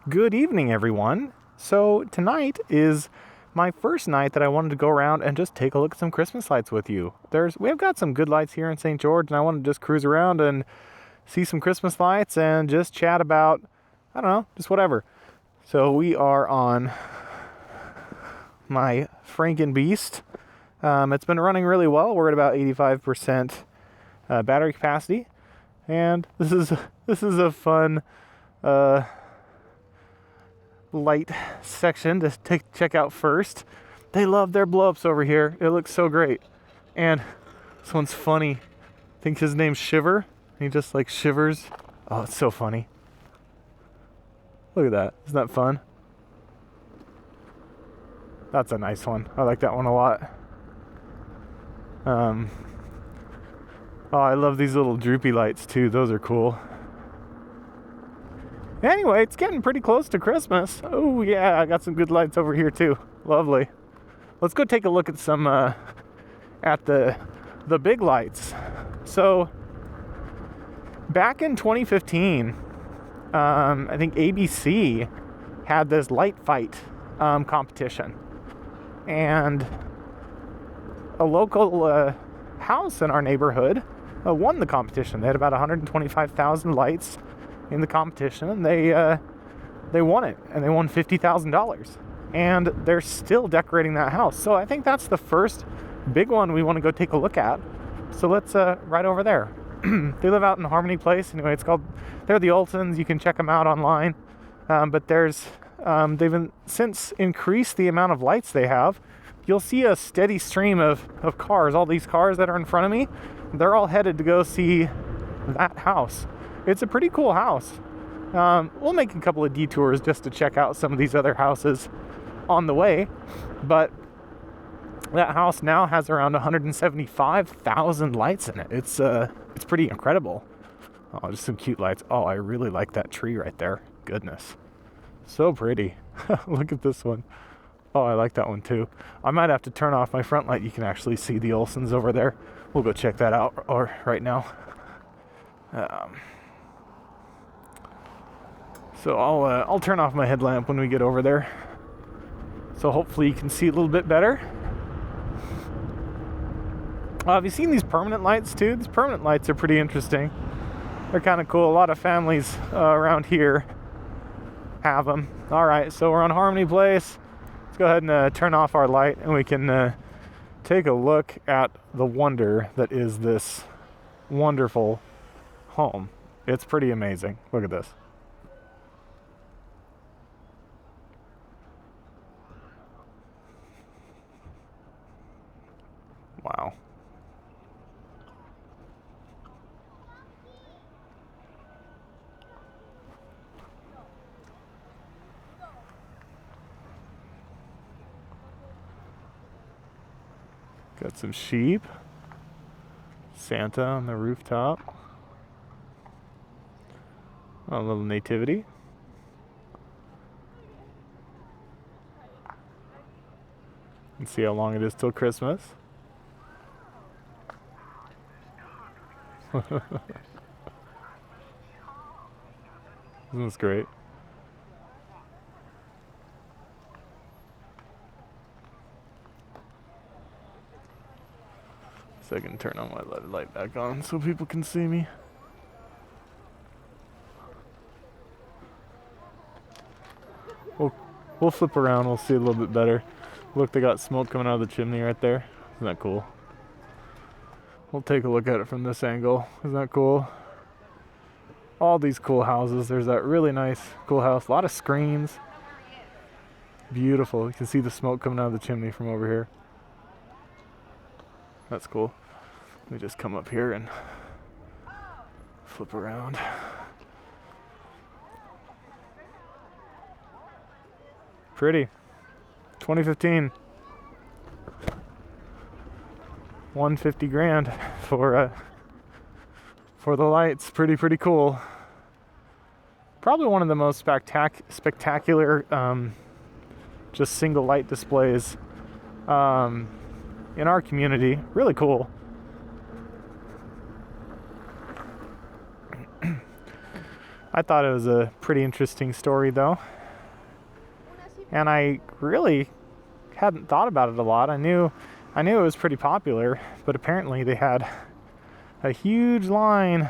Good evening, everyone. So tonight is my first night that I wanted to go around and just take a look at some Christmas lights with you. We have got some good lights here in St. George, and I want to just cruise around and see some Christmas lights and just chat about, I don't know, just whatever. So we are on my Franken Beast. It's been running really well. We're at about 85% battery capacity, and this is a fun light section to check out first. They love their blow-ups over here. It looks so great. And this one's funny. I think his name's Shiver. He just like shivers. Oh, it's so funny. Look at that. Isn't that fun? That's a nice one. I like that one a lot. Oh, I love these little droopy lights too. Those are cool. Anyway, it's getting pretty close to Christmas. Oh yeah, I got some good lights over here too. Lovely. Let's go take a look at some at the big lights. So back in 2015, I think ABC had this light fight competition, and a local house in our neighborhood won the competition. They had about 125,000 lights in the competition, and they won it, and they won $50,000, and they're still decorating that house. So I think that's the first big one we want to go take a look at. So let's right over there. They live out in Harmony Place. Anyway, they're the Olsens. You can check them out online. But they've since increased the amount of lights they have. You'll see a steady stream of cars. All these cars that are in front of me, they're all headed to go see that house. It's a pretty cool house. We'll make a couple of detours just to check out some of these other houses on the way. But that house now has around 175,000 lights in it. It's pretty incredible. Oh, just some cute lights. Oh, I really like that tree right there. Goodness. So pretty. Look at this one. Oh, I like that one too. I might have to turn off my front light. You can actually see the Olsens over there. We'll go check that out right now. So I'll turn off my headlamp when we get over there. So hopefully you can see a little bit better. Have you seen these permanent lights too? These permanent lights are pretty interesting. They're kind of cool. A lot of families around here have them. All right, so we're on Harmony Place. Let's go ahead and turn off our light, and we can take a look at the wonder that is this wonderful home. It's pretty amazing. Look at this. Wow. Got some sheep. Santa on the rooftop. A little nativity. And see how long it is till Christmas. Isn't this great? So I can turn on my light back on so people can see me. We'll flip around, we'll see a little bit better. Look, they got smoke coming out of the chimney right there. Isn't that cool? We'll take a look at it from this angle. Isn't that cool? All these cool houses. There's that really nice, cool house. A lot of screens. Beautiful. You can see the smoke coming out of the chimney from over here. That's cool. Let me just come up here and flip around. Pretty. 2015. $150,000 for the lights. Pretty cool. Probably one of the most spectacular just single light displays in our community. Really cool. I thought it was a pretty interesting story, though. And I really hadn't thought about it a lot. I knew it was pretty popular, but apparently they had a huge line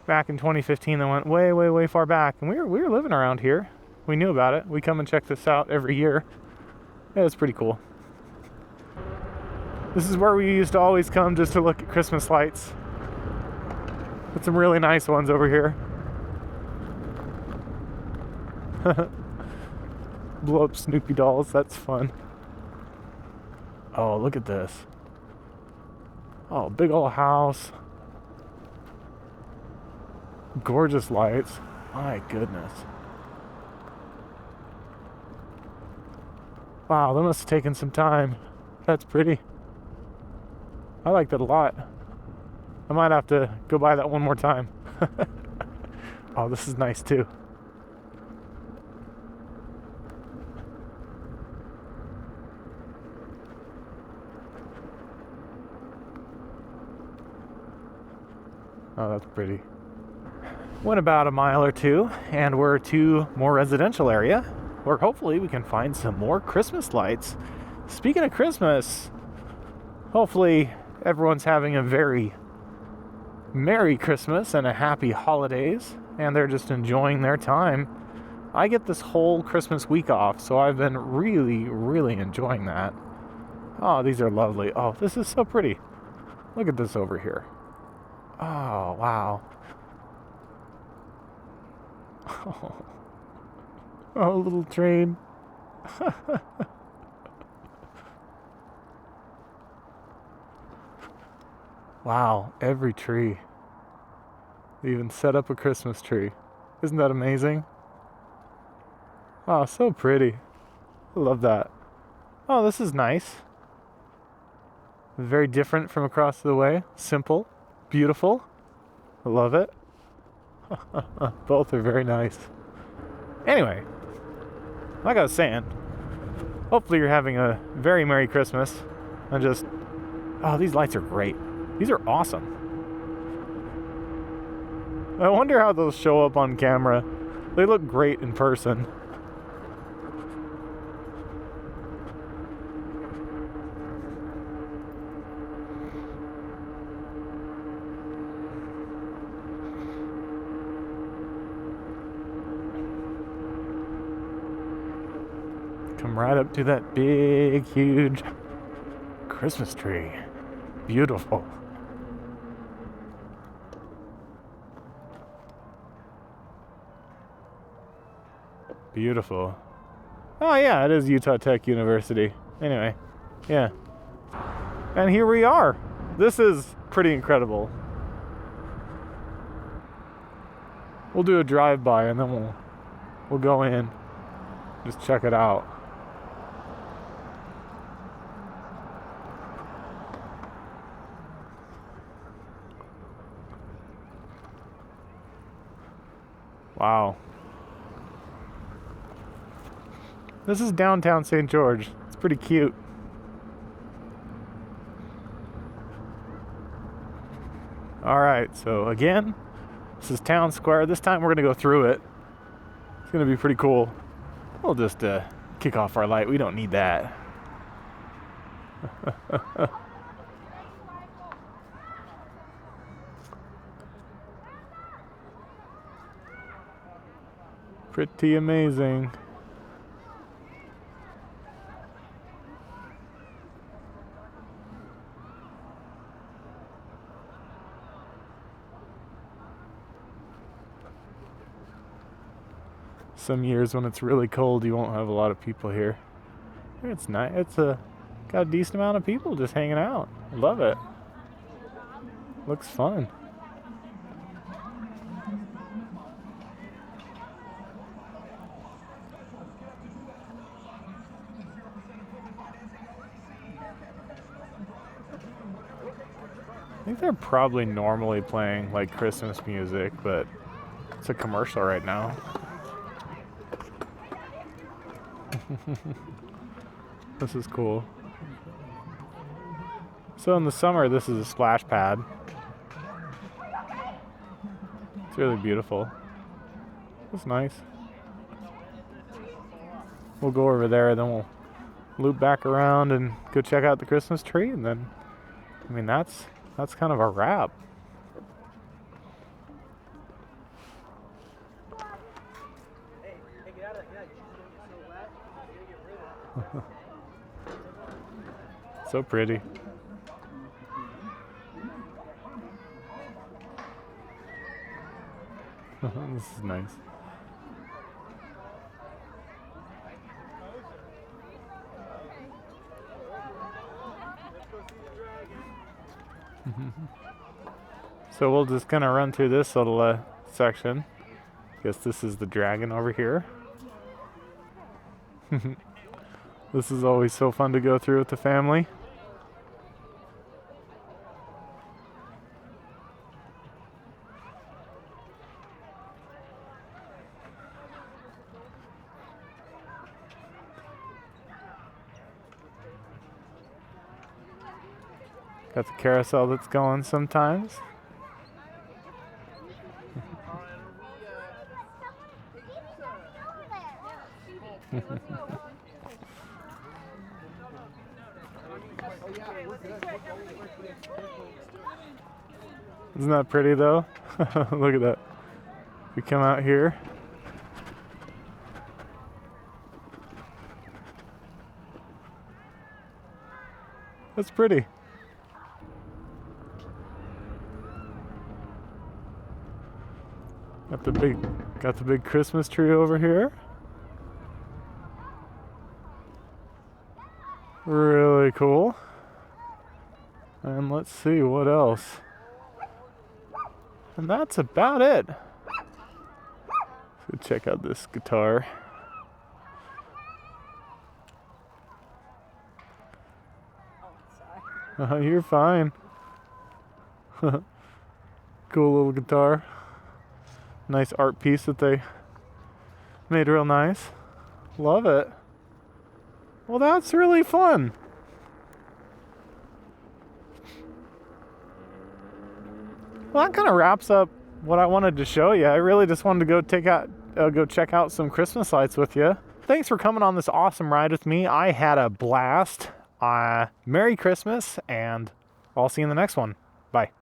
back in 2015 that went way, way, way far back. And we were living around here. We knew about it. We come and check this out every year. It was pretty cool. This is where we used to always come just to look at Christmas lights. Got some really nice ones over here. Blow up Snoopy dolls, that's fun. Oh, look at this. Oh, big old house. Gorgeous lights. My goodness. Wow, that must have taken some time. That's pretty. I like that a lot. I might have to go by that one more time. Oh, this is nice too. Oh, that's pretty. Went about a mile or two, and we're to more residential area, where hopefully we can find some more Christmas lights. Speaking of Christmas, hopefully everyone's having a very Merry Christmas and a happy holidays, and they're just enjoying their time. I get this whole Christmas week off, so I've been really, really enjoying that. Oh, these are lovely. Oh, this is so pretty. Look at this over here. Oh, wow. Oh, little train. Wow, every tree. They even set up a Christmas tree. Isn't that amazing? Oh, so pretty. I love that. Oh, this is nice. Very different from across the way. Simple. Beautiful. I love it. Both are very nice. Anyway, like I was saying, hopefully you're having a very Merry Christmas. And just, oh, these lights are great. These are awesome. I wonder how those show up on camera. They look great in person. Come right up to that big, huge Christmas tree. Beautiful. Beautiful. Oh yeah, it is Utah Tech University. Anyway, yeah. And here we are. This is pretty incredible. We'll do a drive-by and then we'll go in. Just check it out. Wow. This is downtown St. George. It's pretty cute. Alright, so again, this is Town Square. This time we're going to go through it. It's going to be pretty cool. We'll just kick off our light. We don't need that. Pretty amazing. Some years when it's really cold, you won't have a lot of people here. It's nice. It's got a decent amount of people just hanging out. I love it. Looks fun. I think they're probably normally playing like Christmas music, but it's a commercial right now. This is cool. So in the summer, this is a splash pad. It's really beautiful. That's nice. We'll go over there, then we'll loop back around and go check out the Christmas tree, and then, I mean, that's kind of a wrap. So pretty. This is nice. So we'll just kind of run through this little section. Guess this is the dragon over here. This is always so fun to go through with the family. Got the carousel that's going sometimes. Isn't that pretty though? Look at that. We come out here. That's pretty. Got the big Christmas tree over here. Really cool. And let's see what else. And that's about it. So check out this guitar. You're fine. Cool little guitar. Nice art piece that they made real nice. Love it. Well, that's really fun. Well, that kind of wraps up what I wanted to show you. I really just wanted to go check out some Christmas lights with you. Thanks for coming on this awesome ride with me. I had a blast. Merry Christmas, and I'll see you in the next one. Bye.